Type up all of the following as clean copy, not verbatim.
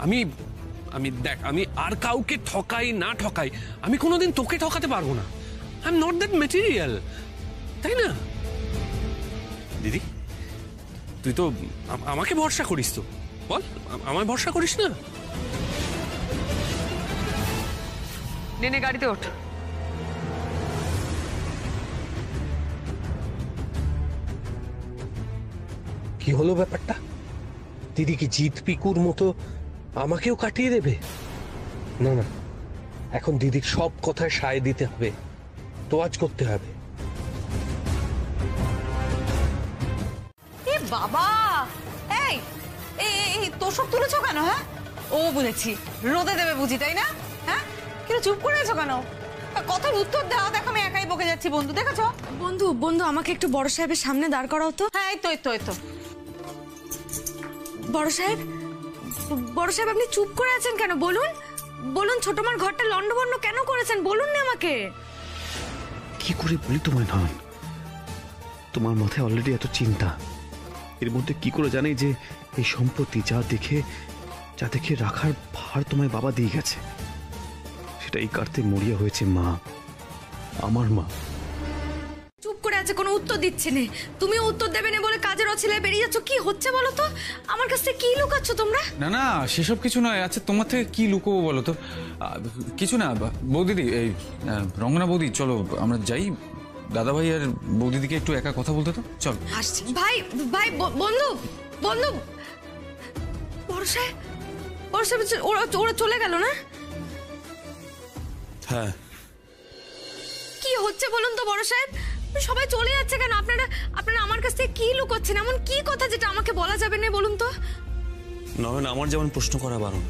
আমি আমি দেখ, আমি আর কাউকে ঠকাই না ঠকাই, আমি কোনোদিন তোকে ঠকাতে পারবো না। I am not that material, তাই না? দিদি, তুই তো আমাকে ভরসা করিস, তো বল, আমায় ভরসা করিস না? নে গাড়িতে ওঠ। কি হলো ব্যাপারটা? দিদি কি জিত পিকুর মতো আমাকেও কাটিয়ে দেবে? না না, এখন দিদির সব কথায় সায় দিতে হবে, তোয়াজ করতে হবে। বাবা, এই এই তোষক তুলেছো কেন? হ্যাঁ, ও বুঝেছি রোদে দেবে বুঝি, তাই না? হ্যাঁ, কিন্তু চুপ করে আছো কেন? কথার উত্তর দাও। দেখো আমি একাই বকে যাচ্ছি। বন্ধু দেখেছো? বন্ধু বন্ধু আমাকে একটু বড় সাহেবের সামনে দাঁড় করাও তো। হ্যাঁ, এই তো বড় সাহেব, বড় সাহেব আপনি চুপ করে আছেন কেন? বলুন বলুন, ছোট মার ঘরটা লন্ডভন্ড কেন করেছেন? বলুন না আমাকে। কি করে বলি তোমায় নয়ন? তোমার মাথায় অলরেডি এত চিন্তা, এর মধ্যে কি করে জানি যে এই সম্পত্তি যা দেখে রাখার ভার তোমায় বাবা দিয়ে গেছে, সেটা এই কার্তে মরিয়া হয়েছে মা, আমার মা। চুপ করে আছে, কোনো উত্তর দিচ্ছে না। তুমিও উত্তর দেবে না বলে কাজের অছিলায় বেরিয়ে যাচ্ছ। কি হচ্ছে বলো তো? আমার কাছ থেকে কি লুকাচ্ছ তোমরা? না না, সেসব কিছু নয়। আচ্ছা, তোমার থেকে কি লুকোবো বলো তো? কিছু না বৌদিদি, এই রঙ্গনা বৌদি, চলো আমরা যাই, দাদা ভাই আর বৌদিদিকে একটু একা কথা বলতে তো, চলো। আসছি ভাই, ভাই বন্ধু বন্ধু। বড় সাহেব, বড় সাহেব ওরা চলে গেল না? হ্যাঁ। কি হচ্ছে বলুন তো বড় সাহেব? সবাই চলে যাচ্ছে কেন? আপনারা আমার কাছ থেকে কি লুকোচ্ছেন? এমন কি কথা যেটা আমাকে বলা যাবে না বলুন তো? নয়ন, আমার যেমন প্রশ্ন করা বারণ,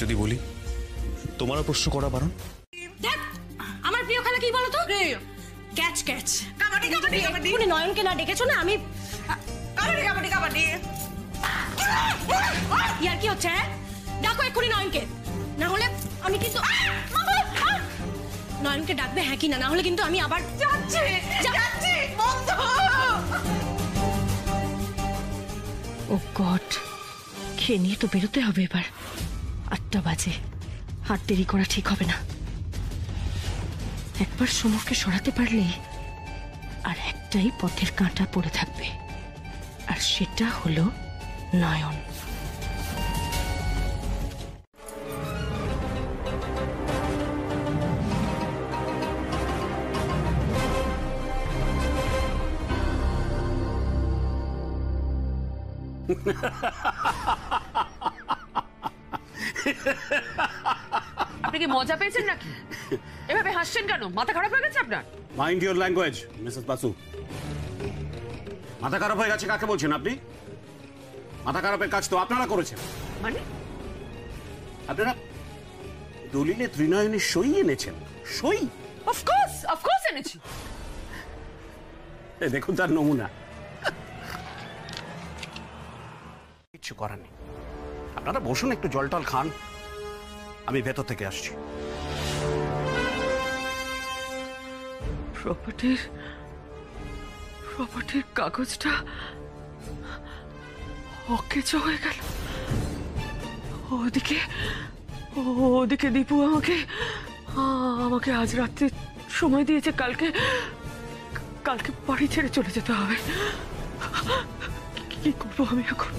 যদি বলি তোমারও প্রশ্ন করা বারণ। দেখ, আমার প্রিয় খেলা কি বলো তো? Catch catch. কাবাডি কাবাডি কাবাডি। তুমি নয়নকে না ডেকেছো না? আমি কাবাডি কাবাডি কাবাডি। ইয়ার কি হচ্ছে? ডাকো এক্ষুনি নয়নকে, না হলে আমি কিন্তু নয়নকে ডাকবে, হ্যাঁ কি না? না হলে কিন্তু আমি আবার যাচ্ছি বন্ধ। ও গড, খেয়ে নিয়ে তো বেরোতে হবে এবার। 8টা বাজে, আর দেরি করা ঠিক হবে না। একবার সমরকে সরাতে পারলে আর একটাই পথের কাঁটা পড়ে থাকবে, আর সেটা হলো নয়ন। আপনি কি মজা পেয়েছেন নাকি? এভাবে হাসছেন কেন? মাথা খারাপ হয়ে গেছে আপনার? Mind your language Mrs Basu. মাথা খারাপ হয়ে গেছে কাকে বলছেন আপনি? মাথা খারাপের কাজ তো আপনারা করেছেন। মানে আপনারা দলিলে ত্রিনয়নের সই এনেছেন। সই? অফকোর্স এনেছি। দেখুন তার নমুনা। কিছু করার নেই, আপনারা বসুন, একটু জল টল খান, আমি ভেতর থেকে আসছি। প্রপার্টির কাগজটা অকেজ হয়ে গেল। ওদিকে দীপু আমাকে আজ রাত্রে সময় দিয়েছে, কালকে বাড়ি ছেড়ে চলে যেতে হবে। কি করবো আমি এখন?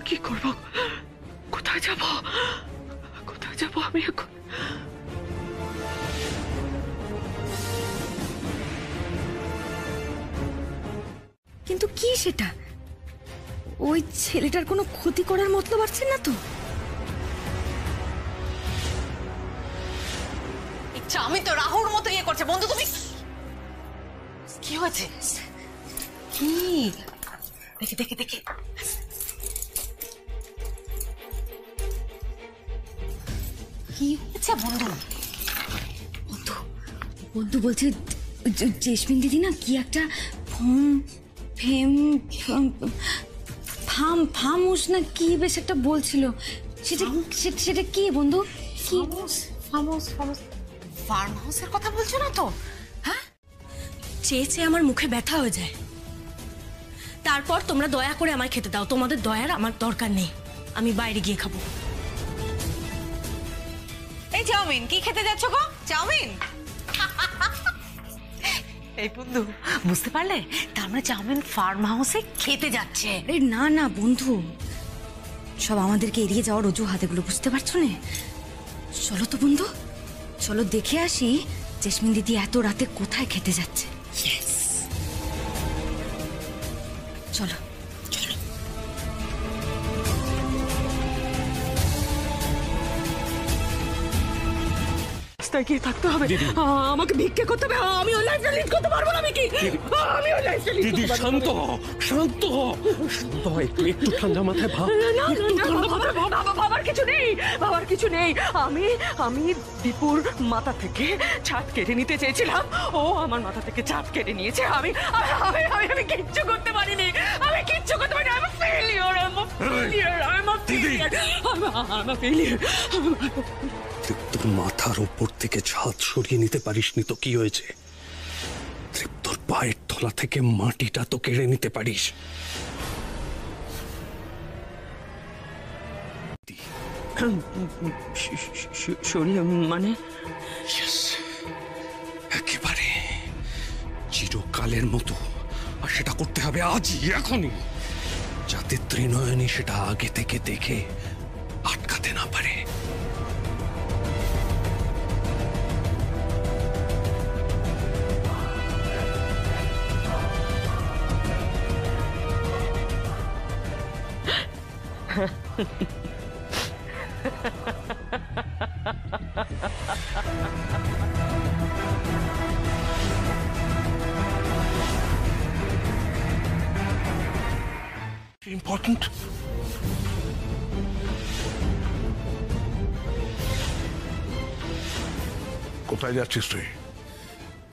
কি করবো? কোথায় যাব আমি এখন? কিন্তু কি সেটা? ওই ছেলেটার কোনো ক্ষতি করার মতলব আছে না তো? ইচ্ছা, আমি তো রাহুর মতো ইয়ে করছে। বন্ধু তুমি কি হয়েছে? কি দেখে কি হয়েছে বন্ধু? বন্ধু বলছে জেসমিন দিদি না কি একটা ফামুস না কি বেশ একটা বলছিল। সেটা কি বন্ধু? কি ফার্ম হাউসের কথা বলছো না তো? হ্যাঁ, চেয়ে আমার মুখে ব্যথা হয়ে যায়। তারপর তোমরা দয়া করে আমায় খেতে দাও। তোমাদের দয়ার আমার দরকার নেই। আমি বাইরে গিয়ে খাবো। এই চাউমিন, কি খেতে যাচ্ছ গো? চাউমিন? এই বন্ধু, বুঝতে পারলে? তার মানে চাউমিন ফার্ম হাউসে খেতে যাচ্ছে। আরে না না বন্ধু, সব আমাদেরকে এড়িয়ে যাওয়ার অজুহাতেগুলো, বুঝতে পারছো না? চলো তো বন্ধু, চলো দেখে আসি জেসমিন দিদি এত রাতে কোথায় খেতে যাচ্ছে। চলো চলো। রাস্তায় গিয়ে থাকতে হবে, আমাকে ভিক্ষে করতে হবে, আমি ওই লাইফটা লিড করতে পারবো না। আমি কি আমি ওই লাইফটা লিড দিদি শান্ত হও, শান্ত হও, শান্ত হও, একটু একটু ঠান্ডা মাথায় ভাব। বাবার কিছু নেই, বাবার কিছু নেই। আমি আমি দীপুর মাথা থেকে ছাদ কেটে নিতে চেয়েছিলাম, ও আমার মাথা থেকে ছাদ কেটে নিয়েছে। আমি আমি আমি আমি কিচ্ছু করতে পারিনি, আমি কিচ্ছু করতে পারিনি। আমি ফেলিওর, তোর মাথার উপর থেকে ছাদ সরিয়ে নিতে পারিসনি তো কি হয়েছে? তোর পায়ের তলা থেকে মাটিটা তো কেড়ে নিতে পারিস। সরি মানে একেবারে চিরকালের মতো, আর সেটা করতে হবে আজই, এখনই, যাতে ত্রিনয়নী সেটা আগে থেকে দেখে আটকাতে না পারে। Important. কোথায় যাচ্ছিস তুই?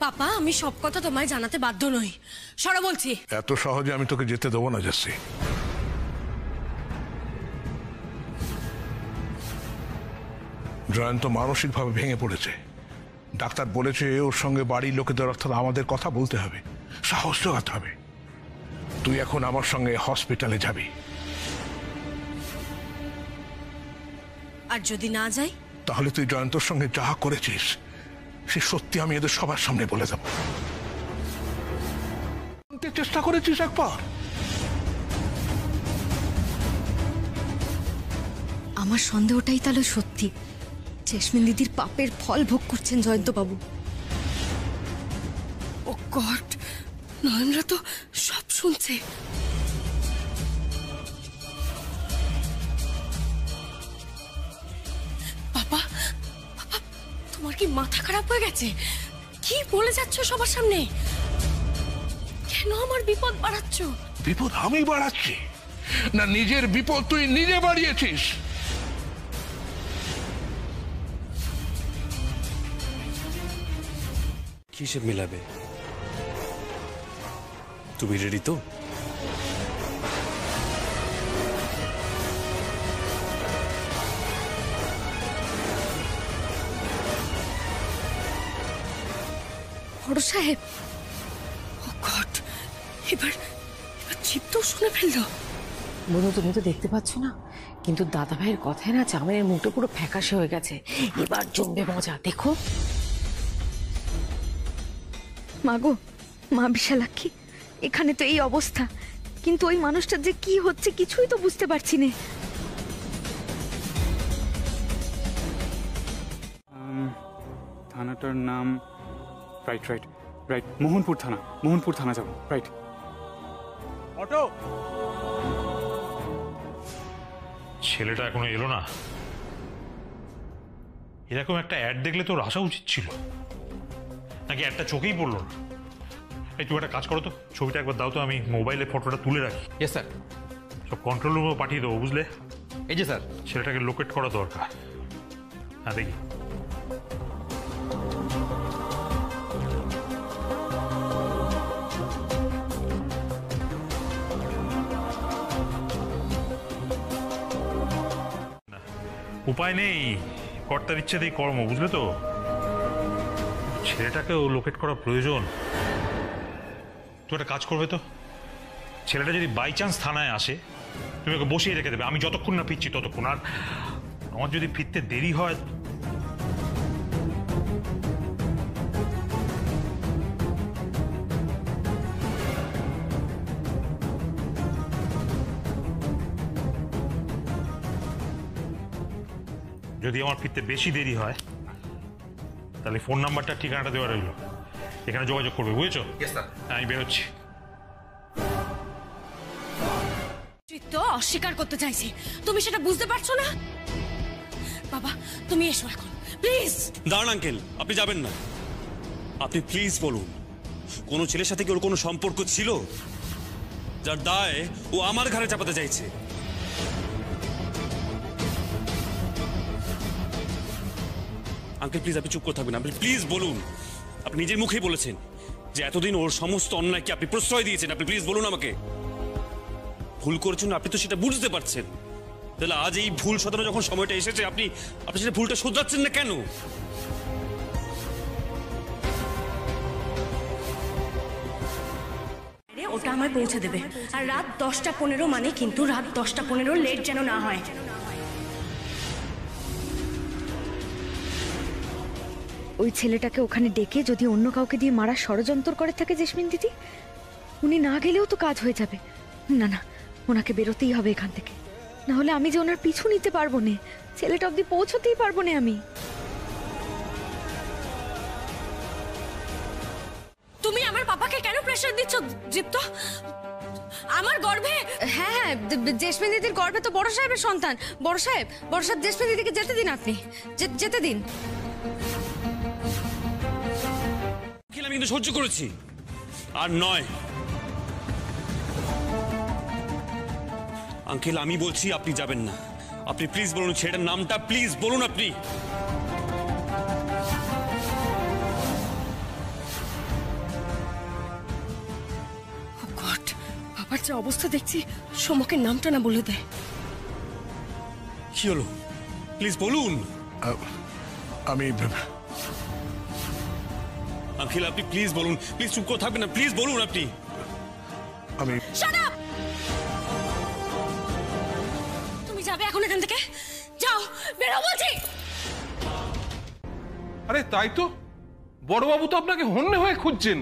পাপা, আমি সব কথা তোমায় জানাতে বাধ্য নই, সরো বলছি। এত সহজে আমি তোকে যেতে দেবো না জেসি। জয়ন্ত মানসিকভাবে ভেঙে পড়েছে। ডাক্তার বলেছে ওর সঙ্গে বাড়ির লোকেদের অর্থাৎ আমাদের কথা বলতে হবে, সাহস জোগাতে হবে। তুই এখন আমার সঙ্গে হসপিটালে যাবি। আর যদি না যাই? তাহলে তুই জয়ন্তর সঙ্গে যা করেছিস সে সত্যি আমি এদের সবার সামনে বলে দেব। চেষ্টা করেছিস একবার? আমার সন্দেহটাই তাহলে সত্যি, জেসমিন দিদির পাপের ফল ভোগ করছেন জয়ন্ত বাবু। ও গড, নয়নরা তো সব শুনছে। বাবা, বাবা, তোমার কি মাথা খারাপ হয়ে গেছে? কি বলে যাচ্ছ সবার সামনে? কেন আমার বিপদ বাড়াচ্ছ? বিপদ আমি বাড়াচ্ছি না, নিজের বিপদ তুই নিজে বাড়িয়েছিস। কিসে মিলাবে? তুমি রেডি তো? বড় সাহেব, ও গড, এবার চিপ তো শুনে ফেললো। বন্ধু, তুমি তো দেখতে পাচ্ছ না, কিন্তু দাদা ভাইয়ের কথায় না চাউমিনের মুখটা পুরো ফ্যাকাশে হয়ে গেছে। এবার জমবে মজা, দেখো। মাগো, মা বিশালাক্ষী, এখানে তো এই অবস্থা, কিন্তু ওই মানুষটার যে কি হচ্ছে কিছুই তো বুঝতে পারছি না। থানাটার নাম রাইট রাইট রাইট মোহনপুর থানা, মোহনপুর থানা যাবো। রাইট। অটো। ছেলেটা এখনো এলো না। এরকম একটা অ্যাড দেখলে তোর আসা উচিত ছিল, নাকি একটা চোখেই পড়লো না? এই তুমি একটা কাজ করো তো, ছবিটা একবার দাও তো, আমি মোবাইলে ফটোটা তুলে রাখি। Yes sir. সব কন্ট্রোল রুমে পাঠিয়ে দেবো, বুঝলে? এই যে স্যার। ছেলেটাকে লোকেট করা দরকার। হ্যাঁ, দেখি। উপায় নেই, কর্তার ইচ্ছেতেই কর্ম, বুঝলে তো? ছেলেটাকেও লোকেট করা প্রয়োজন। তুই একটা কাজ করবে তো, ছেলেটা যদি বাই চান্স থানায় আসে তুমি ওকে বসিয়ে রেখে দেবে, আমি যতক্ষণ না ফিরছি ততক্ষণ। আর আমার যদি ফিরতে দেরি হয়, যদি আমার ফিরতে বেশি দেরি হয়, তাহলে ফোন নাম্বারটা ঠিকানাটা দেওয়া রইল, এখানে যোগাযোগ করবে, বুঝেছো? আমি বেরোচ্ছি। তো অস্বীকার করতে চাইছি, তুমি সেটা বুঝতে পারছো না? বাবা তুমি এসো এখন প্লিজ। দাঁড়ান আঙ্কেল, আপনি যাবেন না। আপনি প্লিজ বলুন, কোনো ছেলের সাথে কি ওর কোনো সম্পর্ক ছিল যার দায় ও আমার ঘাড়ে চাপাতে চাইছে? আঙ্কেল প্লিজ আপনি চুপ করে থাকবেন। আপনি প্লিজ বলুন, আপনি নিজের মুখেই বলেছেন যে এতদিন ওর সমস্ত অন্যায়কে আপনি প্রশ্রয় দিয়েছেন। আপনি প্লিজ বলুন আমাকে, ভুল করেছেন আপনি তো সেটা বুঝতে পারছেন, তাহলে আজ এই ভুল শোধরানোর যখন সময়টা এসেছে আপনি আপনি সেটা ভুলটা শোধরাচ্ছেন না কেন? ওটা আমায় পৌঁছে দেবে, আর রাত 10টা 15 মানে কিন্তু রাত 10টা 15 লেট যেন না হয়। ওই ছেলেটাকে ওখানে ডেকে যদি অন্য কাউকে দিয়ে মারা ষড়যন্ত্র করে থাকে জেসমিন দিদি, উনি না গেলেও তো কাজ হয়ে যাবে। না না, ওনাকে বেরোতেই হবে এখান থেকে, না হলে আমি যে ওনার পিছু নিতে পারবো না, ছেলেটা অবধি পৌঁছতেই পারবো না আমি। তুমি আমার পাপাকে কেন প্রেসার দিচ্ছ দীপ্ত? আমার গর্ভে, হ্যাঁ জেসমিন দিদির গর্ভে তো বড় সাহেবের সন্তান। বড় সাহেব জেসমিন দিদিকে যেতে দিন, আপনি যেতে দিন। আমি কিন্তু সহ্য করেছি, আর নয়। আঙ্কেল আমি বলছি আপনি যাবেন না। আপনি প্লিজ বলুন ছেলেটার নামটা, প্লিজ বলুন আপনি। বাবার যে অবস্থা দেখছি, সোমকের নামটা না বলে দেয়। কি হলো প্লিজ বলুন। আমি আঙ্কেল আপনি প্লিজ বলুন, প্লিজ চুপ করে থাকবেন না, প্লিজ বলুন আপনি। আমি তুমি যাবে এখন এখান থেকে, যাও বেরো বলছি। আরে তাই তো, বড়বাবু তো আপনাকে হন্যে হয়ে খুঁজছেন,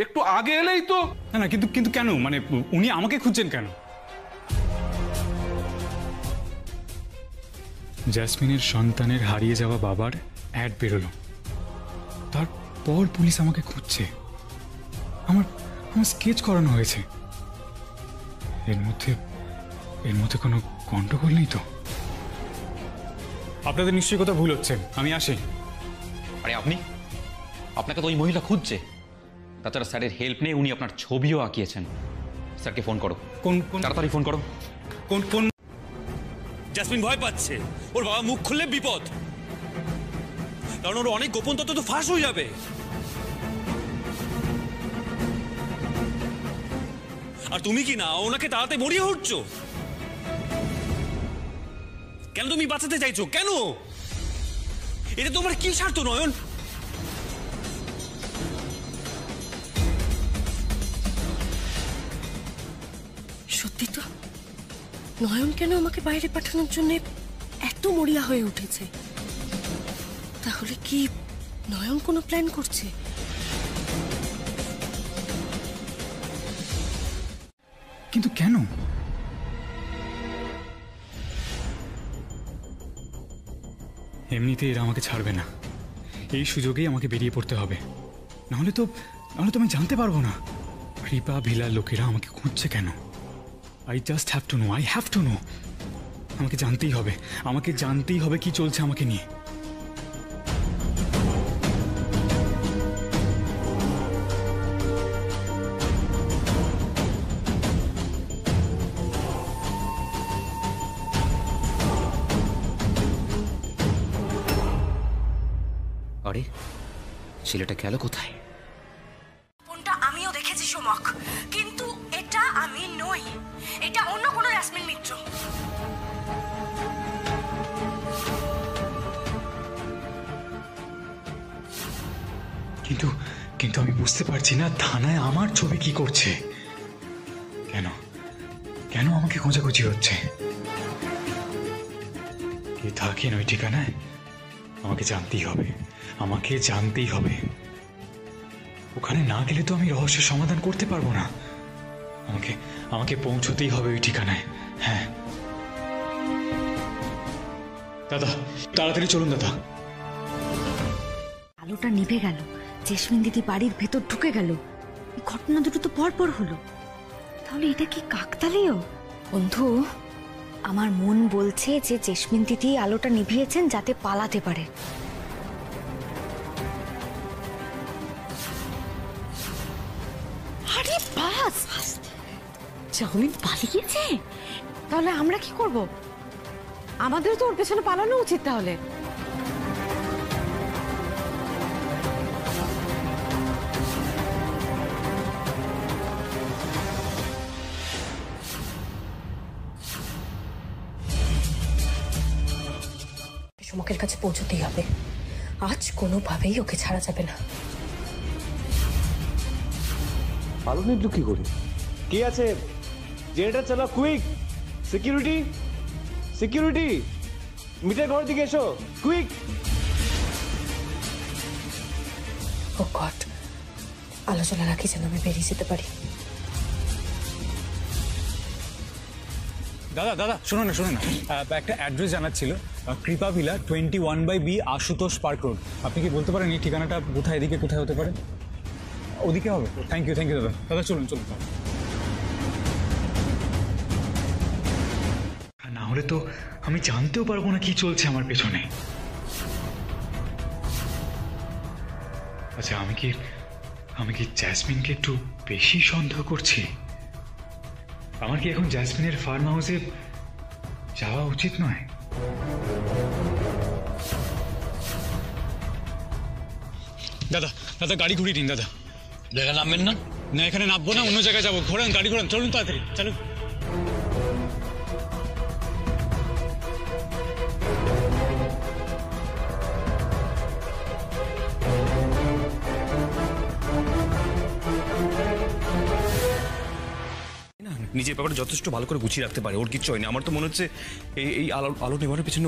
একটু আগে এলেই তো। না না, কিন্তু কিন্তু কেন, মানে উনি আমাকে খুঁজছেন কেন? জ্যাসমিনের সন্তানের হারিয়ে যাওয়া বাবার অ্যাড বেরোলো, তারপর পুলিশ আমাকে খুঁজছে। আমার স্কেচ করানো হয়েছে। এর মধ্যে কোনো গন্ডগোল নেই তো? আপনাদের নিশ্চয়ই কথা ভুল হচ্ছে, আমি আসি। আরে আপনাকে তো ওই মহিলা খুঁজছে। তাছাড়া স্যারের হেল্প নিয়ে উনি আপনার ছবিও আঁকিয়েছেন। স্যারকে ফোন করো। কোন তাড়াতাড়ি ফোন করো। কোন জেসমিন ভয় পাচ্ছে, ওর বাবা মুখ খুললে বিপদ, কারণ ওর অনেক গোপন তথ্য তো ফাঁস হয়ে যাবে। আর তুমি কি না ওনাকে তাড়াতে মরিয়ে উঠছো? কেন তুমি বাঁচাতে চাইছো? কেন? এটা তোমার কি স্বার্থ নয়ন? সত্যি তো, নয়ন কেন আমাকে বাইরে পাঠানোর জন্য এত মরিয়া হয়ে উঠেছে? তাহলে কি নয়ন কোনো প্ল্যান করছে? কিন্তু কেন? এমনিতে এরা আমাকে ছাড়বে না, এই সুযোগেই আমাকে বেরিয়ে পড়তে হবে, নাহলে তো আমি জানতে পারবো না কৃপা ভিলার লোকেরা আমাকে খুঁজছে কেন। I just have to know, I have to know. আমাকে জানতেই হবে কি চলছে আমাকে নিয়ে। আরে ছেলেটা গেল কোথায়? ফোনটা আমিও দেখেছি সোমক, কিন্তু এটা আমি নই, এটা অন্য কোনো জ্যাসমিন মিত্র। কিন্তু আমি বুঝতে পারছি না থানায় আমার ছবি কি করছে। কেন আমাকে খোঁজাখুঁজি হচ্ছে? কে থাকেন ওই ঠিকানায় আমাকে জানতেই হবে, আমাকে জানতেই হবে। ওখানে না গেলে তো আমি রহস্যের সমাধান করতে পারবো না। আমাকে আমাকে পৌঁছতেই হবে ওই ঠিকানায়। হ্যাঁ দাদা, তাড়াতাড়ি চলুন দাদা। আলোটা নিভে গেল, জেসমিন দিদি বাড়ির ভেতর ঢুকে গেল। এই ঘটনা দুটো তো পরপর হলো, তাহলে এটা কি কাকতালীয়? বন্ধু, আমার মন বলছে যে জেসমিন দিদি আলোটা নিভিয়েছেন যাতে পালাতে পারে। আরে বাস, চাউমিন পালিয়েছে, তাহলে আমরা কি করব? আমাদের তো ওর পেছনে পালানো উচিত তাহলে। সুমকের কাছে পৌঁছতেই হবে, আজ কোনোভাবেই ওকে ছাড়া যাবে না। আলো নিবলু কি করে? কে আছে? জেনারেটর চালা, কুইক! সিকিউরিটি, সিকিউরিটি, মিটার ঘর দিকে এসো, কুইক! ও গড, আলোচনা রাখি যেন আমি বেরিয়ে যেতে পারি। দাদা দাদা, শোনো না শোনো না, একটা অ্যাড্রেস জানার ছিল। কৃপা villa 21/B Ashutosh park road. আপনি কি বলতে পারেন এই ঠিকানাটা কোথায়, এদিকে কোথায় হতে পারে? ওদিকে হবে? থ্যাংক ইউ দাদা। দাদা চলুন চলুন। না হলে তো আমি জানতেও পারবো না কি চলছে আমার পেছনে। আচ্ছা, আমি কি জ্যাসমিনকে একটু বেশি সন্দেহ করছি? আমার কি এখন জ্যাসমিনের ফার্ম হাউসে যাওয়া উচিত নয়? দাদা দাদা, গাড়ি ঘুরিয়ে দিন দাদা। দেখা নামবেন না? না, এখানে নামবো না, অন্য জায়গায় যাবো। ঘোরান, গাড়ি ঘোরান, চলুন তাড়াতাড়ি, চলুন। নিজের ব্যাপারে যথেষ্ট ভালো করে গুছিয়ে রাখতে পারে, ওর কিচ্ছু হয়নি। আমার তো মনে হচ্ছে এই আলো নেভানোর পেছনে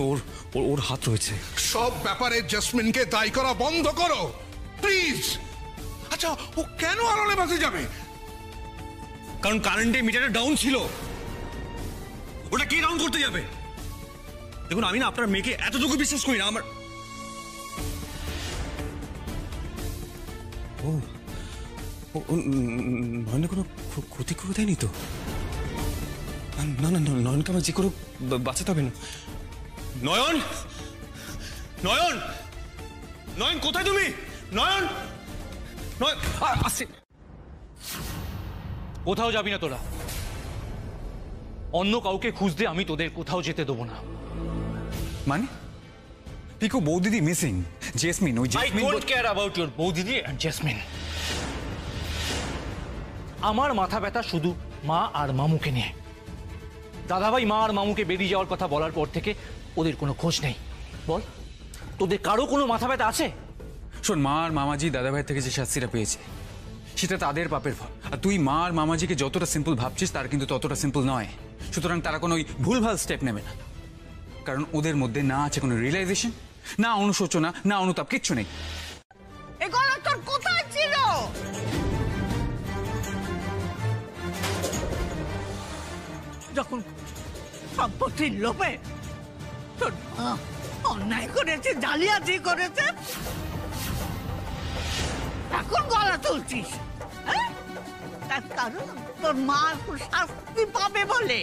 ওর হাত রয়েছে। সব ব্যাপারে জেসমিনকে দায়ী করা বন্ধ করো প্লিজ। আচ্ছা, ও কেন আলো নেভাতে যাবে? কারণ কারেন্টের মিটারটা ডাউন ছিল। ওটা কে ডাউন করতে যাবে? দেখুন, আমি না আপনার মেয়েকে এতটুকু বিশ্বাস করি না। আমার নয়নে কোনো ক্ষতি করে দেয়নি তো? না না, নয়নকে আমার যে করে বাঁচাতে হবে না। নয়ন, নয়ন, নয়ন, কোথায় তুমি? নয়ন, নয়ন, আসছে। কোথাও যাবি না তোরা। অন্য কাউকে খুঁজতে আমি তোদের কোথাও যেতে দেবো না। মানে পিকু বৌদিদি মিসিং, জেসমিন, ওই jasmine. I don't care about your বৌদিদি and jasmine. আমার মাথা ব্যথা শুধু মা আর মামুকে নিয়ে। দাদাভাই মা আর মামুকে বেরিয়ে যাওয়ার কথা বলার পর থেকে ওদের কোনো খোঁজ নেই। বল, তোদের কারো কোনো মাথা ব্যথা আছে? শোন, মা আর মামাজি দাদাভাইয়ের থেকে যে শাস্তিটা পেয়েছে সেটা তাদের পাপের ফল। আর তুই মা আর মামাজিকে যতটা সিম্পল ভাবছিস তার কিন্তু ততটা সিম্পল নয়। সুতরাং তারা কোনো ভুলভাল স্টেপ নেবে না, কারণ ওদের মধ্যে না আছে কোনো রিয়েলাইজেশন, না অনুশোচনা, না অনুতাপ, কিচ্ছু নেই। এগুলো তোর কোথায় ছিল? যখন সম্পত্তির লোভে তোর অন্যায় করেছে, জালিয়াতি করেছে, এখন গলা তুলছিস? তার কারণ তোর মা শাস্তি পাবে বলে।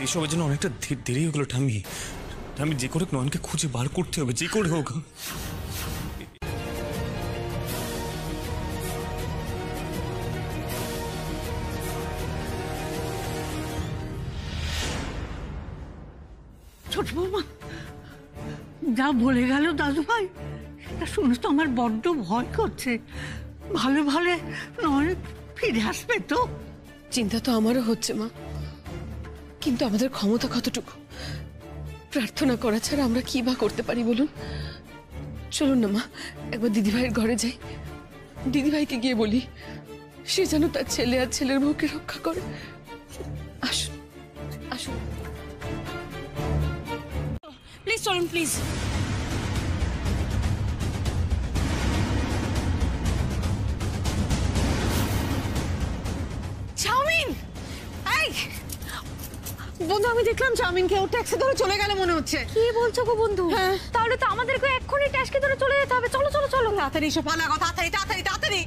এইসবের জন্য অনেকটা দেরি হয়ে গেল। আমি যে করে নয়নকে খুঁজে বার করতে হবে, যে করে হোক। ছোট বৌমা যা বলে গেল দাদু ভাই, সেটা শুনে তো আমার বড্ড ভয় করছে। ভালো ভালো নয় ফিরে আসবে তো? চিন্তা তো আমারও হচ্ছে মা, কিন্তু আমাদের ক্ষমতা কতটুকু? প্রার্থনা করা ছাড়া আমরা কি বা করতে পারি বলুন? চলুন না মা, একবার দিদিভাইয়ের ঘরে যাই। দিদিভাইকে গিয়ে বলি সে যেন তার ছেলে আর ছেলের বউকে রক্ষা করে। আসুন আসুন প্লিজ চলুন প্লিজ। চাউমিন! এই বন্ধু, আমি দেখলাম চাউমিনকে ও ট্যাক্সি ধরে চলে গেল মনে হচ্ছে। কি বলছো গো বন্ধু? তাহলে তো আমাদেরকে এক্ষুনি ট্যাক্সি ধরে চলে যেতে হবে। চলো চলো চলো, তাড়াতাড়ি এসো, পালাগো, তাড়াতাড়ি তাড়াতাড়ি তাড়াতাড়ি।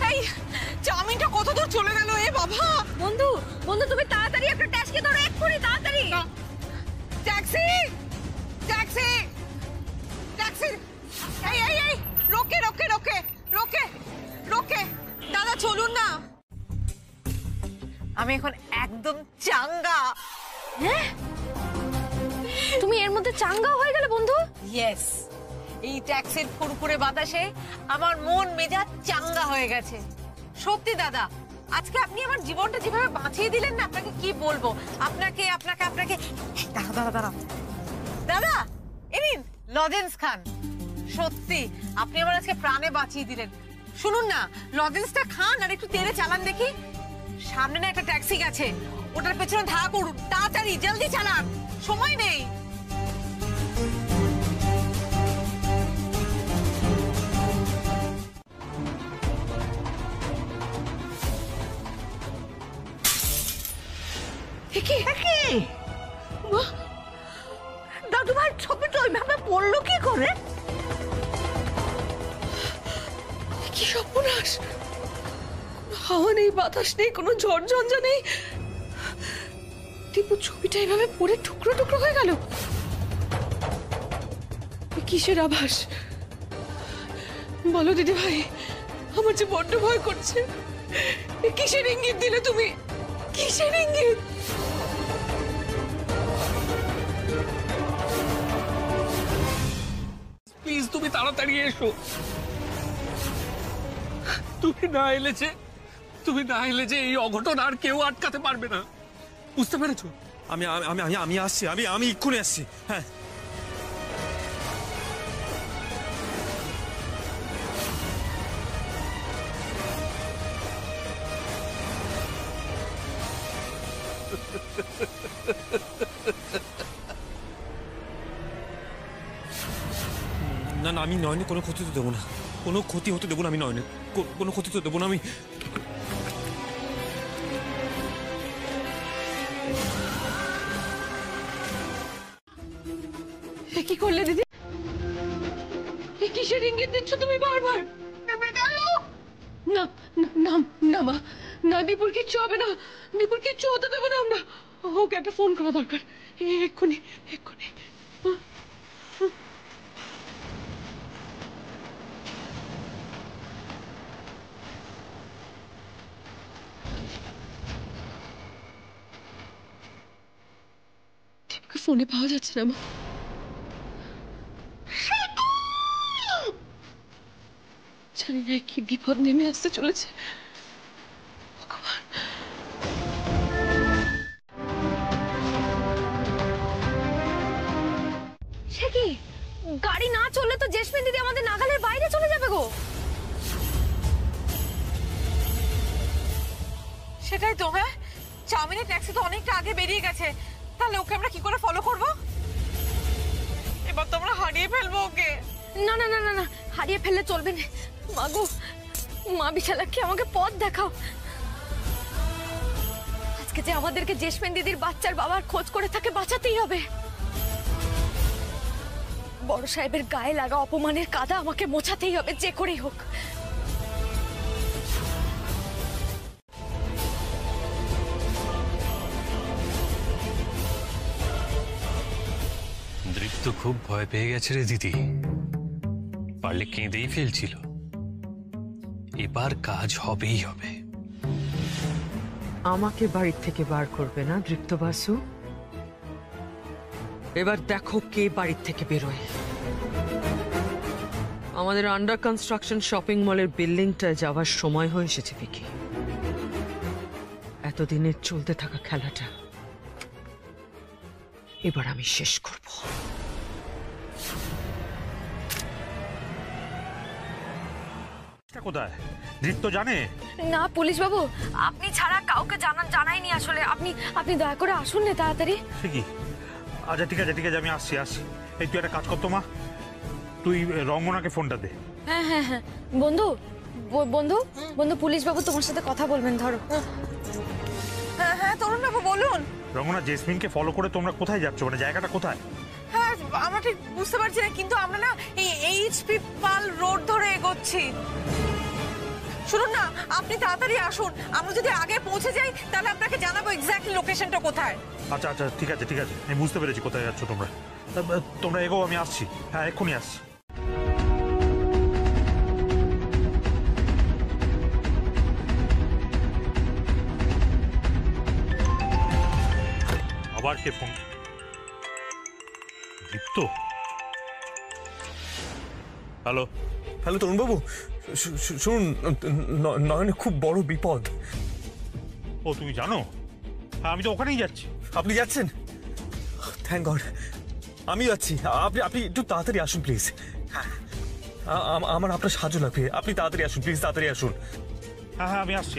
এই চাউমিনটা কত দূর চলে গেল? এ বাবা! বন্ধু বন্ধু তুমি তাড়াতাড়ি একটা ট্যাক্সি ধরো, এক্ষুনি তাড়াতাড়ি। Taxi taxi taxi! এই এই এই রোকে রোকে রোকে রোকে রোকে! দাদা চলুন না, আমি এখন একদম চাঙ্গা। হ্যাঁ, তুমি এর মধ্যে চাঙ্গা হয়ে গেলে বন্ধু? ইয়েস, এই ট্যাক্সির ফুরফুরে বাতাসে আমার মন মেজাজ চাঙ্গা হয়ে গেছে। সত্যি দাদা, আজকে আপনি আমার জীবনটা যেভাবে বাঁচিয়ে দিলেন না, আপনাকে কি বলবো। আপনাকে আপনাকে আপনাকে দাঁড়া দাঁড়া দাঁড়া দাদা, এই নিন লজেন্স খান। সত্যি আপনি আমার আজকে প্রাণে বাঁচিয়ে দিলেন। শুনুন না, লজেন্সটা খান আর একটু তেড়ে চালান দেখি। সামনে না একটা ট্যাক্সি গেছে, ওটার পেছনে ধাওয়া করুন, তাড়াতাড়ি জলদি চালান, সময় নেই। দাদু ভাই ছবিটা ওইভাবে পড়লো কি করে? কি সর্বনাশ! হাওয়া নেই, বাতাস নেই, কোনো ঝড় ঝঞ্ঝা নেই। দীপু ছবিটা এইভাবে পড়ে টুকরো টুকরো হয়ে গেল। কিসের আভাস বলো দিদি ভাই? আমার যে বড্ড ভয় করছে। কিসের ইঙ্গিত দিলে তুমি? কিসের ইঙ্গিত? প্লিজ তুমি তাড়াতাড়ি এসো। তুমি না এলে যে এই অঘটন আর কেউ আটকাতে পারবে না, বুঝতে পেরেছো? আমি আমি আমি আমি আসছি, আমি এক্ষুনি আসছি। হ্যাঁ, না না, আমি নয়নে কোনো ক্ষতি তো দেবো না, কোনো ক্ষতি হতে দেবো না। আমি নয়নে কোনো ক্ষতি তো দেবো না। আমি কি করলে দিদি? কিসের ইঙ্গিত দিচ্ছ তুমি বারবার? না না না মা, না, দীপুর কিচ্ছু হবে না, দীপুর কিচ্ছু হতে দেবো না আমরা। ওকে একটা ফোন করা দরকার, এক্ষুনি এক্ষুনি। দীপুকে ফোনে পাওয়া যাচ্ছে না মা। জানি না কি বিপদ নেমে আসতে চলেছে। সে কি, গাড়ি না চললে তো জেসমিন দিদি আমাদের নাগালের বাইরে চলে যাবে গো। সেটাই তো। হ্যাঁ, চাউমিনের ট্যাক্সি তো অনেকটা আগে বেরিয়ে গেছে, তাহলে ওকে আমরা কি করে ফলো করব? এবার তো আমরা হারিয়ে ফেলবো ওকে। না না না না না, হারিয়ে ফেললে চলবে না। মাগো, মা বিশালাক্ষী আমাকে পথ দেখাও। আজকে যে আমাদেরকে জেসমিন দিদির বাচ্চার বাবার খোঁজ করে তাকে বাঁচাতেই হবে। বড় সাহেবের গায়ে লাগা অপমানের কাদা আমাকে মোছাতেই হবে, যে করেই হোক। দৃপ্ত খুব ভয় পেয়ে গেছে রে দিদি, পারলে কেঁদেই ফেলছিল। এবার কাজ হবেই হবে। আমাকে বাড়ির থেকে বার করবে না দৃপ্ত বাসু। এবার দেখো কে বাড়ির থেকে বেরোয়। আমাদের আন্ডার কনস্ট্রাকশন শপিং মলের বিল্ডিংটায় যাওয়ার সময় হয়ে এসেছে ভিকি। এত এতদিনের চলতে থাকা খেলাটা এবার আমি শেষ করব। কোথায় দীপ্ত জানে? না পুলিশ বাবু, আপনি ছাড়া কাউকে জানাইনি আসলে। আপনি দয়া করে আসুন না তাড়াতাড়ি। ঠিকই। আচ্ছা ঠিক আছে ঠিক আছে, আমি আসছি। এই তুই একটা কাজ করতো মা, তুই রঙ্গনাকে ফোনটা দে। হ্যাঁ হ্যাঁ হ্যাঁ বন্ধু বন্ধু বন্ধু পুলিশ বাবু তোমার সাথে কথা বলবেন, ধরো। হ্যাঁ হ্যাঁ তরুণ বাবু বলুন। রঙ্গনা, জেসমিনকে ফলো করে তোমরা কোথায় যাচ্ছ? মানে জায়গাটা কোথায়? হ্যাঁ আমরা ঠিক বুঝতে পারছি না, কিন্তু আমরা না এই এইচপি পাল রোড ধরে এগোচ্ছি। শুনুন না, আপনি তাড়াতাড়ি আসুন। আমরা যদি আগে পৌঁছে যাই তাহলে আপনাকে জানাবো এক্স্যাক্টলি লোকেশনটা কোথায়। আচ্ছা আচ্ছা ঠিক আছে ঠিক আছে, আমি বুঝতে পেরেছি কোথায় যাচ্ছ তোমরা। তোমরা এগো, আমি আসছি। হ্যাঁ এক্ষুনি আসছি। আবার কে ফোন? দীপ্ত? হ্যালো হ্যালো তরুণবাবু, শুনুন, নয়নে খুব বড় বিপদ। ও তুমি জানো? হ্যাঁ আমি তো ওখানেই যাচ্ছি। আপনি যাচ্ছেন? Thank god. আমি যাচ্ছি। আপনি একটু তাড়াতাড়ি আসুন প্লিজ। হ্যাঁ আমার আপনার সাহায্য লাগবে। আপনি তাড়াতাড়ি আসুন প্লিজ, তাড়াতাড়ি আসুন। হ্যাঁ হ্যাঁ আমি আসছি।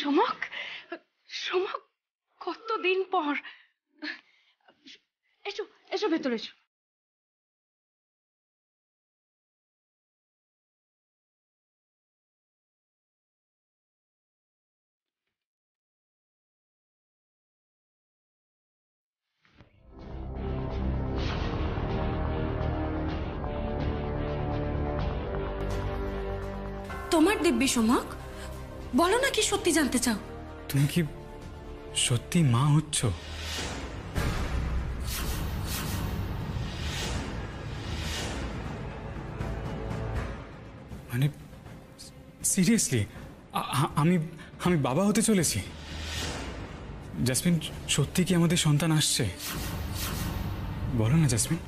সমক, সমক, কতদিন পর। এসো এসো ভেতরে এসো। তোমার দিব্যি সমক, বলো না কি সত্যি জানতে চাও? তুমি কি সত্যি মা হচ্ছ? মানে সিরিয়াসলি আমি আমি বাবা হতে চলেছি? জাসমিন, সত্যি কি আমাদের সন্তান আসছে? বলো না জাসমিন।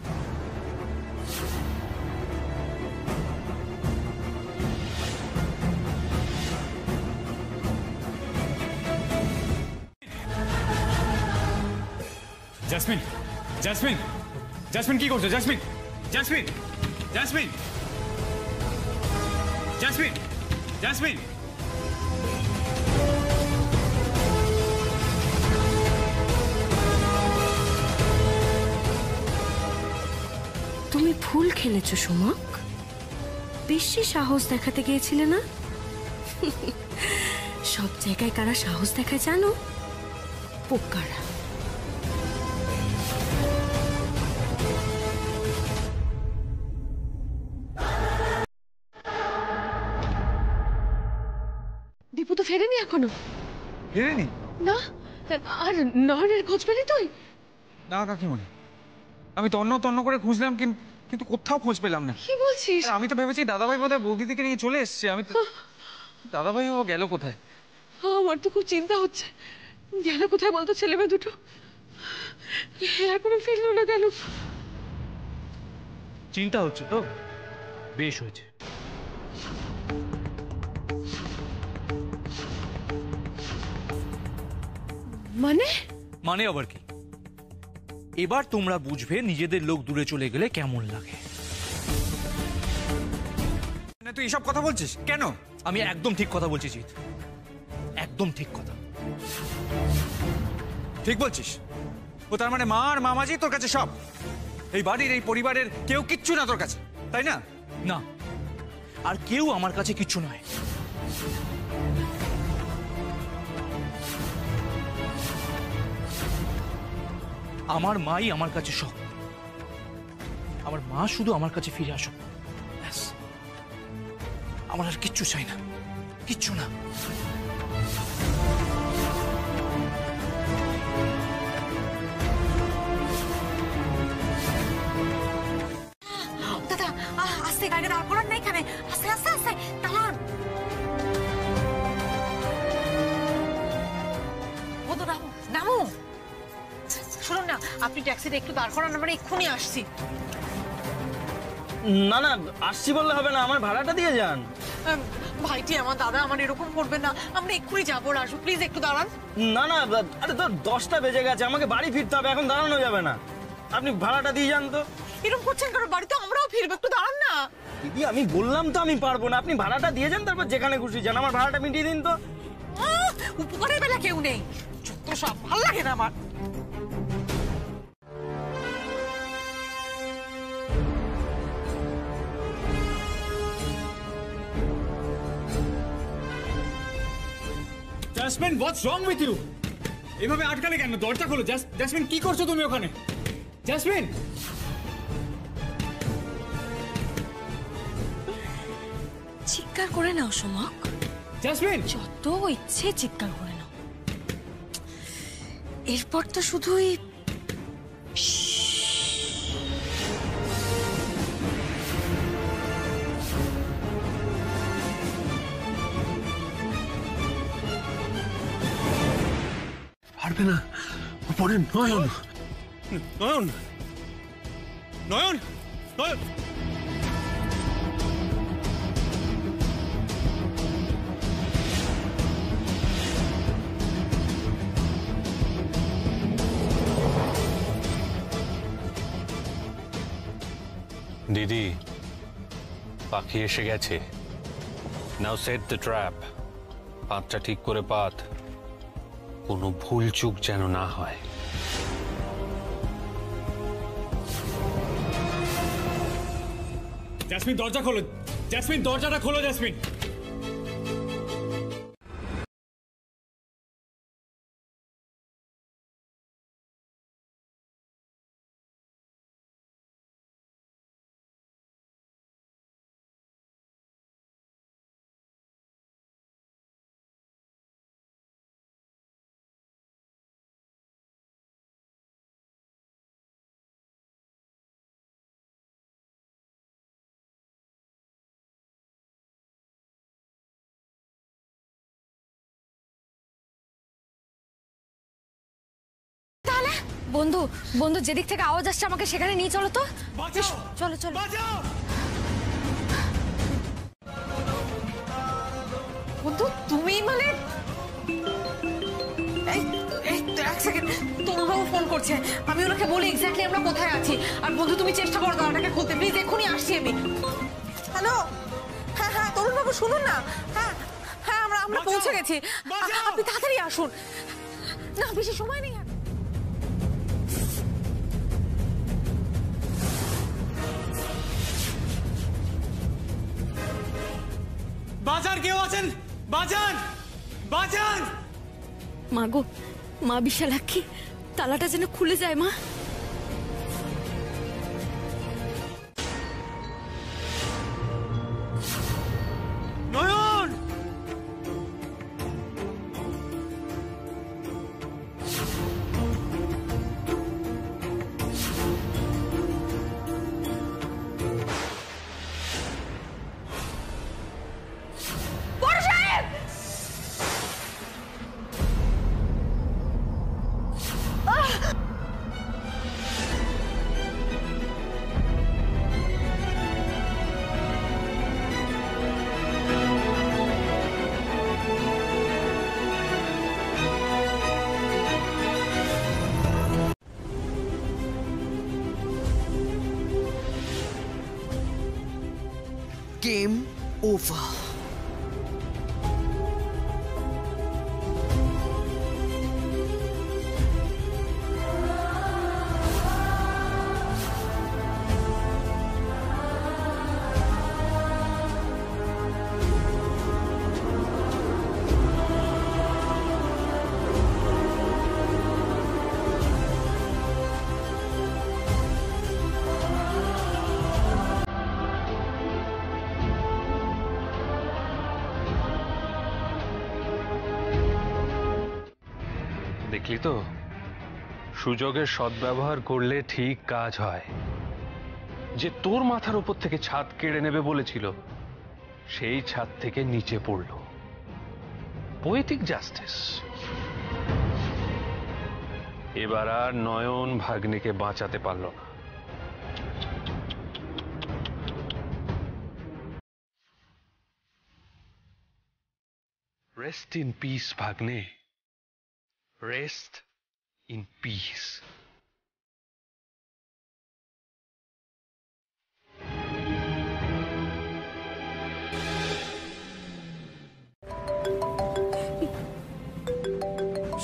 জাসমিন, জাসমিন, জাসমিন কি করছো? Jasmine, jasmine, jasmine, jasmine, jasmine. তুমি ভুল খেলেছো সমক। বেশি সাহস দেখাতে গিয়েছিলে না? সব জায়গায় কারা সাহস দেখায় জানো? পোকারা। দীপু তো ফেরেনি এখনো। ফেরেনি? না। আর নয়নের খোঁজ পেলি তুই? না কাকিমণি, আমি তন্ন করে খুঁজলাম, কিন্তু কোথাও খোঁজ পেলাম না। কি বলছিস? আমি তো ভেবেছি দাদাভাই বোধহয় বৌদিদিকে নিয়ে চলে এসছে। আমি তো দাদাভাই ও গেল কোথায়? আমার তো খুব চিন্তা হচ্ছে। গেল কোথায় বলতো ছেলে মেয়ে দুটো? এখনো ফিরলো না কেন? চিন্তা হচ্ছে তো? বেশ হয়েছে। মানে? মানে আবার কি? এবার তোমরা বুঝবে নিজেদের লোক দূরে চলে গেলে কেমন লাগে। তুই এসব কথা বলছিস কেন? আমি একদম ঠিক কথা বলছি জিৎ, একদম ঠিক কথা। ঠিক বলছিস? ও তার মানে মা আর মামাজি তোর কাছে সব? এই বাড়ির, এই পরিবারের কেউ কিচ্ছু না তোর কাছে, তাই না? না, আর কেউ আমার কাছে কিচ্ছু নয়। আমার মাই আমার কাছে সব। আমার মা শুধু আমার কাছে ফিরে আসুক, ব্যাস। আমার আর কিচ্ছু চাই না, কিচ্ছু না। গাড়ি দাঁড় করান না এখানে, আস্তে আস্তে আস্তে দাঁড়ান। বন্ধু নামো নামো। শুনুন না, আপনি ট্যাক্সিটা একটু দাঁড় করান, আমরা এক্ষুনি আসছি। না না, আসছি বললে হবে না, আমার ভাড়াটা দিয়ে যান। ভাইটি আমার দাদা, আমার এরকম করবেন না, আমরা এক্ষুনি যাবো। রাজু প্লিজ একটু দাঁড়ান। না না, আরে তো 10টা বেজে গেছে, আমাকে বাড়ি ফিরতে হবে, এখন দাঁড়ানো যাবে না। আপনি ভাড়াটা দিয়ে যান তো। এরকম করছেন কারণ বাড়িতে আমরাও ফিরবো, একটু দাঁড়ান না। দিদি আমি বললাম তো আমি পারবো না, আপনি ভাড়াটা দিয়ে যান, তারপর যেখানে খুশি যান, আমার ভাড়াটা মিটিয়ে দিন তো। উপকারের বেলা কেউ নেই, যত সব ভালো লাগে না আমার। Jesmin, what's wrong with you? এভাবে আটকালে কেন? দরজা খোলো। জেসমিন, কি করছো তুমি ওখানে? জেসমিন, চিৎকার করে নাও সোমক। জেসমিন, যত ইচ্ছে চিৎকার করে নাও, এরপর তো শুধুই পারবে না। উপরে নয়ন, নয়ন, নয়ন, নয়ন। দিদি, পাখি এসে গেছে। নাও সেট দ্য ট্র্যাপ। পাতটা ঠিক করে পাত, কোনো ভুল চুক যেন না হয়। জেসমিন দরজা খোলো। জেসমিন দরজাটা খোলো। জেসমিন, বন্ধু বন্ধু যেদিক থেকে আওয়াজ আসছে আমাকে সেখানে নিয়ে চলো তো। চলো চলো। বন্ধু তুমি মানে এক সেকেন্ড, তরুণবাবু ফোন করছে, আমি ওনাকে বলি এক্স্যাক্টলি আমরা কোথায় আছি। আর বন্ধু তুমি চেষ্টা করো দাদাটাকে খুলতে, প্লিজ এক্ষুনি আসছি আমি। হ্যালো, হ্যাঁ হ্যাঁ তরুণবাবু শুনুন না, হ্যাঁ হ্যাঁ আমরা পৌঁছে গেছি, আপনি তাড়াতাড়ি আসুন না, বেশি সময় নেই। বাজার কেউ আছেন? বাজান, বাজান। মা গো, মা বিশালাক্ষী, তালাটা যেন খুলে যায় মা। নয়ন, Game over. দেখলি তো, সুযোগের সদ্ব্যবহার করলে ঠিক কাজ হয়। যে তোর মাথার উপর থেকে ছাদ কেড়ে নেবে বলেছিল সেই ছাদ থেকে নিচে পড়ল। Poetic justice. এবার আর নয়ন ভাগ্নেকে বাঁচাতে পারল না। রেস্ট ইন পিস ভাগ্নে, রেস্ট ইন পিস।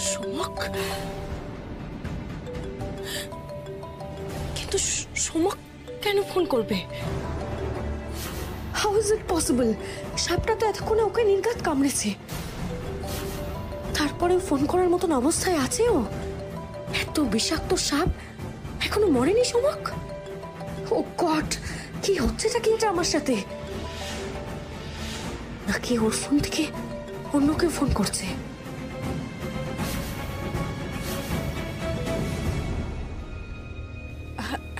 সোমক, কিন্তু সোমক কেন ফোন করবে? How is it possible? সাপটা তো এতক্ষণে ওকে নির্ঘাত কামড়েছে, তারপরেও ফোন করার মতন অবস্থায় আছে ও? এত বিষাক্ত সাপ এখনো মরেনি সোমক? ও গড, কি হচ্ছেটা কি এটা আমার সাথে? নাকি ওর ফোন থেকে অন্য কেউ ফোন করছে?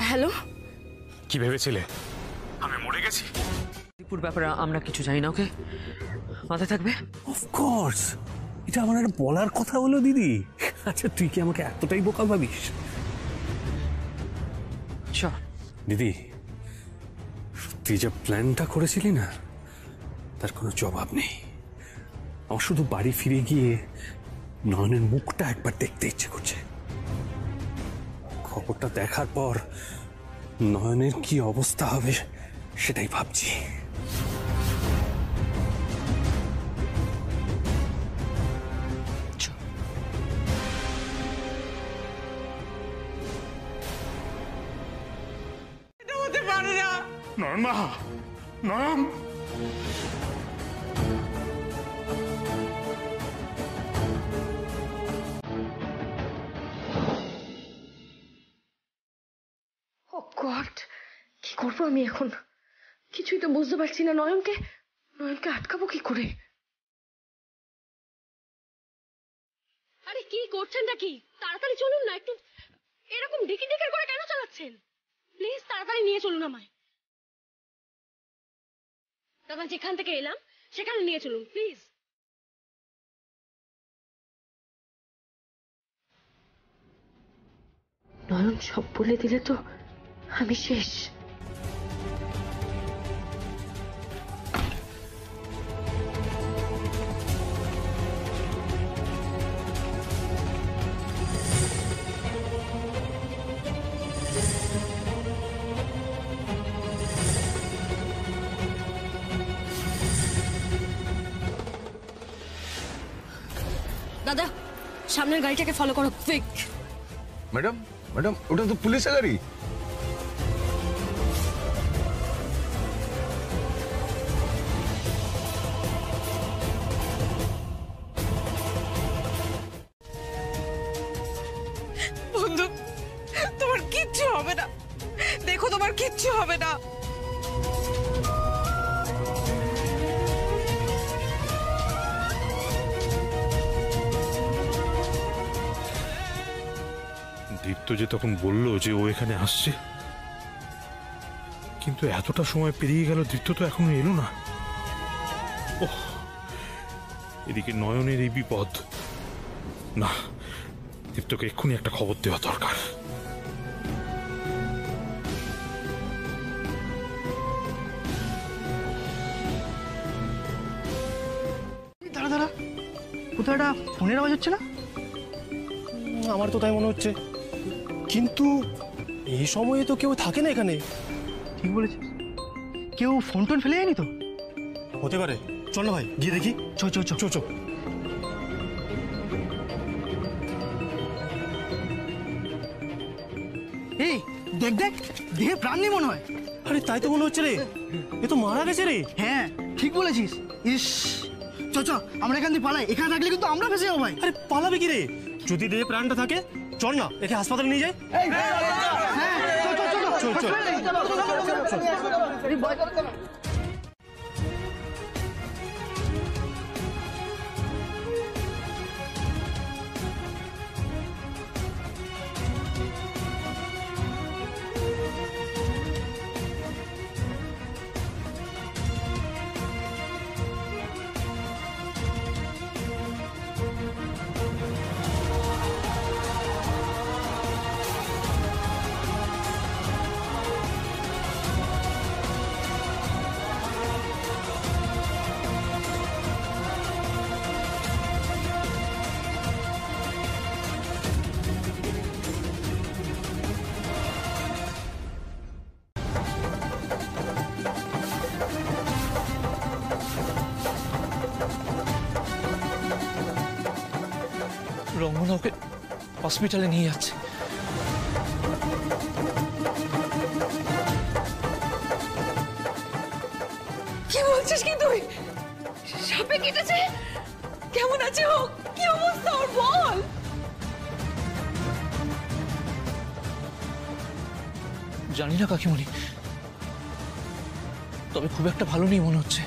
হ্যালো, কি ভেবেছিলে আমি মরে গেছি? দীপুর ব্যাপারে আমরা কিছু জানি না, ওকে মাথায় থাকবে। অফকোর্স, এটা আমার একটা বলার কথা হলো দিদি। আচ্ছা তুই কি আমাকে এতটাই বোকা ভাবিস? দিদি, তুই যে প্ল্যানটা করেছিলি না, তার কোনো জবাব নেই। আমার শুধু বাড়ি ফিরে গিয়ে নয়নের মুখটা একবার দেখতে ইচ্ছে করছে। খবরটা দেখার পর নয়নের কি অবস্থা হবে সেটাই ভাবছি। নয়ন মা, নয়ন। ও গড, কি করবো আমি এখন? কিছুই তো বুঝতে পারছি না। নয়নকে আটকাবো কি করে? আরে কি করছেনটা কি? তাড়াতাড়ি চলুন না, একটু এরকম ডিকি ডিকি করে কেন চালাচ্ছেন? প্লিজ তাড়াতাড়ি নিয়ে চলুন আমায়। দাদা, যেখান থেকে এলাম সেখানে নিয়ে চলুন প্লিজ। নয়ন সব বলে দিলে তো আমি শেষ। দাদা, সামনের গাড়িটাকে ফলো করো, কুইক। ম্যাডাম, ম্যাডাম, ওটা তো পুলিশের গাড়ি। বন্ধু, তোমার কিচ্ছু হবে না, দেখো তোমার কিচ্ছু হবে না। দীপ্ত যে তখন বলল যে ও এখানে আসছে, কিন্তু এতটা সময় পেরিয়ে গেল, দীপ্ত তো এখনো এলো না। ওহ, এদিকে নয়নের এই বিপদ। না, দীপ্তকে এক্ষুনি একটা খবর দেওয়া দরকার। দাঁড়া দাঁড়া, কোথাও একটা ফোনের আওয়াজ হচ্ছে না? আমার তো তাই মনে হচ্ছে, কিন্তু এই সময়ে তো কেউ থাকে না এখানে। ঠিক বলেছিস, কেউ ফোন টোন ফেলে যায়নি তো? হতে পারে, চল না ভাই গিয়ে দেখি। চো চো চো চো চো। এই দেখ দেখ, দেহে প্রাণ নেই মনে হয়। আরে তাই তো মনে হচ্ছে রে, এ তো মারা গেছে রে। হ্যাঁ ঠিক বলেছিস। ইস, চো চো, আমরা এখান থেকে পালাই। এখানে থাকলে কিন্তু আমরা ফেসে যাবো ভাই। আরে পালাবে কি রে? যদি দেহে প্রাণটা থাকে চল না একে হাসপাতালে নিয়ে যাই। চল চল। রঙ্গনা ওকে হসপিটালে নিয়ে যাচ্ছে। কি বলছিস কি তুই? সাপে কেটেছে? কেমন আছে ও? কি অবস্থা ওর বল? জানি না কাকিমণি, তবে খুব একটা ভালো নেই মনে হচ্ছে।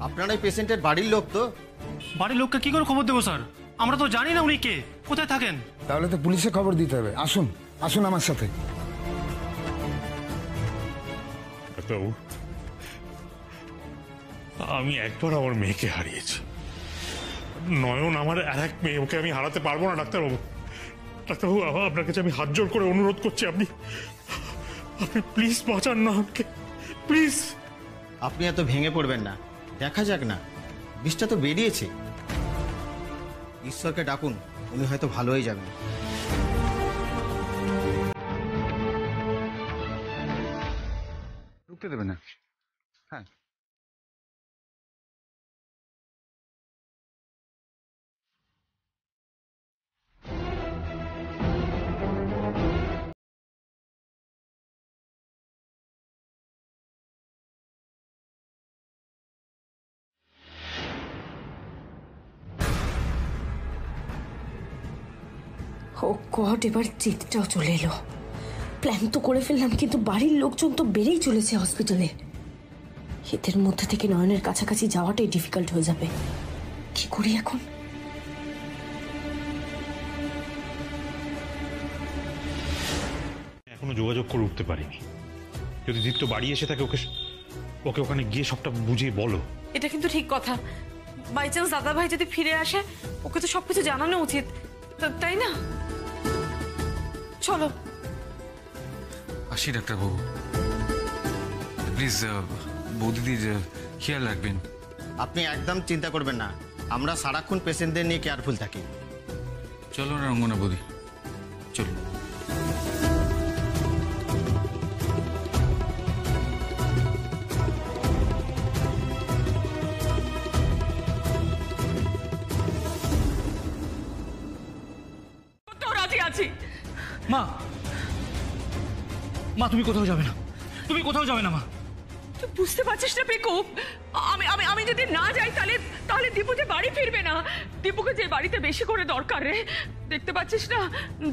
আপনার এই পেশেন্টের বাড়ির লোক তো? বাড়ির লোককে কি করে খবর দেবো স্যার? আমরা তো জানি না উনি কে, কোথায় থাকেন। তাহলে তো পুলিশে খবর দিতে হবে। আসুন আসুন আমার সাথে। ডাক্তারবাবু, আমি একবার আমার মেয়েকে হারিয়েছি, নয়ন আমার আর এক মেয়ে, ওকে আমি হারাতে পারবো না ডাক্তারবাবু। ডাক্তারবাবু, আপনার কাছে আমি হাত জোর করে অনুরোধ করছি, আপনি প্লিজ বাঁচান না আমাকে, প্লিজ। আপনি এত ভেঙে পড়বেন না, দেখা যাক না, বিষটা তো বেরিয়েছে। ঈশ্বরকে ডাকুন, উনি হয়তো ভালো হয়ে যাবেন। ঢুকতে দেবে না? হ্যাঁ। ও গড, এবার জিতটাও চলে এলো। প্ল্যান তো করে ফেললাম, কিন্তু বাড়ির লোকজন তো বেড়েই চলেছে হসপিটালে। এদের মধ্যে থেকে নয়নের কাছাকাছি যাওয়াটাই ডিফিকাল্ট হয়ে যাবে। কি করি এখন? এখনো যোগাযোগ করে উঠতে পারিনি। যদি দীপ্ত বাড়ি এসে থাকে, ওকে ওকে ওখানে গিয়ে সবটা বুঝিয়ে বলো। এটা কিন্তু ঠিক কথা। বাই চান্স দাদা ভাই যদি ফিরে আসে, ওকে তো সবকিছু জানানো উচিত, তাই না? চলো। আসি ডাক্তারবাবু, প্লিজ বৌদিদির খেয়াল রাখবেন। আপনি একদম চিন্তা করবেন না, আমরা সারাক্ষণ পেশেন্টদের নিয়ে কেয়ারফুল থাকি। চলো না রঙ্গনা বৌদি, চলো। মা, মা তুমি কোথাও যাবে না, তুমি কোথাও যাবে না মা। তুই বুঝতে পারছিস না পিকু, আমি আমি আমি যদি না যাই তাহলে তাহলে দীপু যে বাড়ি ফিরবে না। দীপুকে যে বাড়িতে বেশি করে দরকার রে, দেখতে পাচ্ছিস না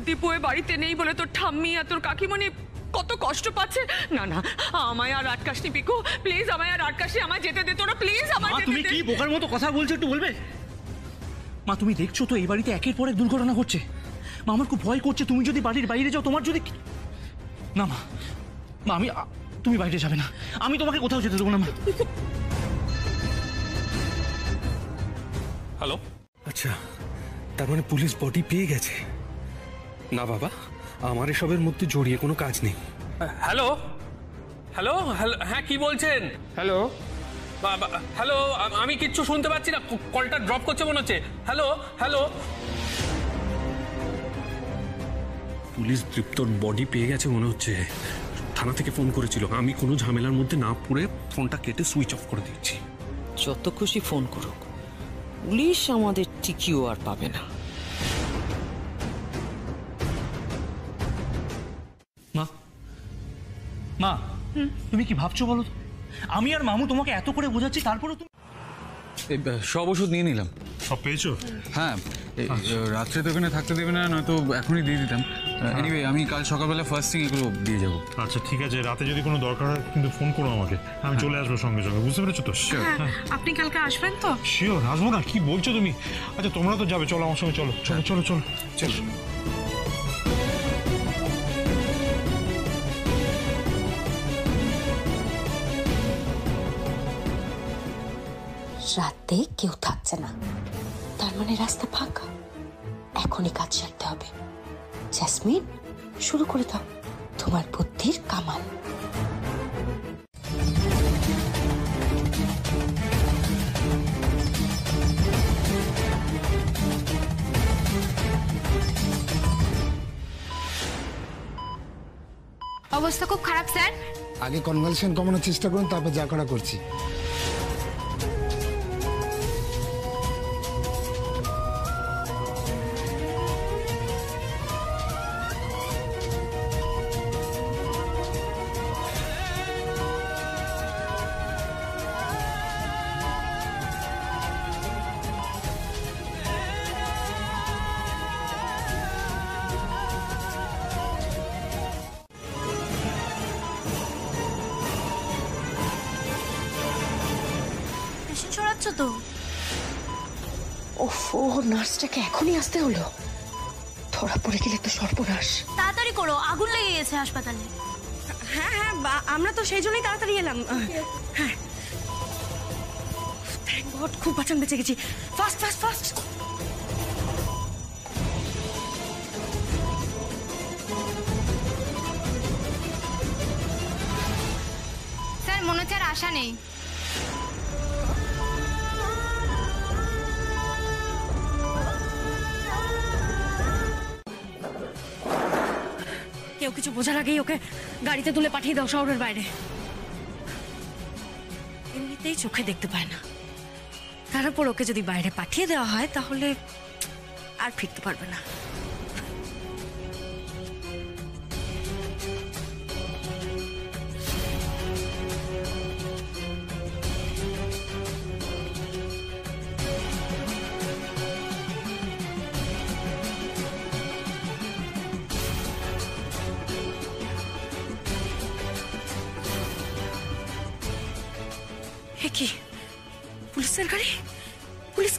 দীপু এ বাড়িতে নেই বলে তোর ঠাম্মি আর তোর কাকিমণি কত কষ্ট পাচ্ছে। না না, আমায় আর আটকাসনি পিকু, প্লিজ আমায় আর আটকাসনি, আমায় যেতে দে তোরা, প্লিজ আমায় যেতে দে। তুমি কি বোকার মতো কথা বলছো, একটু বলবে? মা তুমি দেখছো তো এই বাড়িতে একের পর এক দুর্ঘটনা ঘটছে। মা আমার খুব ভয় করছে, তুমি যদি বাড়ির বাইরে যাও, তোমার যদি না মা, মা আমি, তুমি বাইরে যাবে না, আমি তোমাকে কোথাও যেতে দেবো না মা। হ্যালো, আচ্ছা তার মানে পুলিশ বডি পেয়ে গেছে? না বাবা, আমার এসবের মধ্যে জড়িয়ে কোনো কাজ নেই। হ্যালো হ্যালো হ্যালো, হ্যাঁ কি বলছেন? হ্যালো হ্যালো, আমি কিচ্ছু শুনতে পাচ্ছি না, কলটা ড্রপ করছে মনে হচ্ছে। হ্যালো হ্যালো, পুলিশ দীপ্তর বডি পেয়ে গেছে মনে হচ্ছে, থানা থেকে ফোন করেছিল। আমি কোনো ঝামেলার মধ্যে না পড়ে ফোনটা কেটে সুইচ অফ করে দিচ্ছি। যত খুশি ফোন করুক, পুলিশ আমাদের টিকিও আর পাবে না। মা, মা তুমি কি ভাবছো বলো তো? আমি আর মামু তোমাকে এত করে বোঝাচ্ছি, তারপরে তুমি সব ওষুধ নিয়ে নিলাম। সব পেয়েছো? হ্যাঁ, রাত্রে তো এখানে থাকতে দেবে না, নয়তো এখনই দিয়ে দিতাম। এনিওয়ে আমি কাল সকালবেলা ফার্স্ট থিং এগুলো দিয়ে যাবো। আচ্ছা ঠিক আছে, রাতে যদি কোনো দরকার হয় কিন্তু ফোন করো আমাকে, আমি চলে আসবো সঙ্গে সঙ্গে, বুঝতে পেরেছো তো? আপনি কালকে আসবেন তো? শিওর, আসবো না, কি বলছো তুমি? আচ্ছা তোমরা তো যাবে, চলো আমার সঙ্গে, চলো চলো চলো চলো চলো। রাতে কেউ থাকছে না, তার মানে রাস্তা ফাঁকা। এখনই কাজ সারতে হবে। জেসমিন, শুরু করে দাও তোমার বুদ্ধির কামাল। অবস্থা খুব খারাপ স্যার। আগে কনভালশন কমানোর চেষ্টা করুন, তারপর যা করা করছি। ছড়াচ্ছ তো। ওফো, নার্সটাকে এখনই আসতে হলো। ধরা পড়ে গেলে তো সর্বনাশ। তাড়াতাড়ি করো, আগুন লেগে গেছে হাসপাতালে। হ্যাঁ হ্যাঁ, আমরা তো সেই জন্যই তাড়াতাড়ি এলাম। হ্যাঁ, থ্যাংক গড, খুব বাঁচান বেঁচে গেছি। Fast fast fast. স্যার, মনে হচ্ছে আর আশা নেই। কেউ কিছু বোঝার আগেই ওকে গাড়িতে তুলে পাঠিয়ে দাও শহরের বাইরে। এমনিতেই চোখে দেখতে পায় না, তার উপর ওকে যদি বাইরে পাঠিয়ে দেওয়া হয় তাহলে আর ফিরতে পারবে না। কি পুলিশের গাড়ি? পুলিশ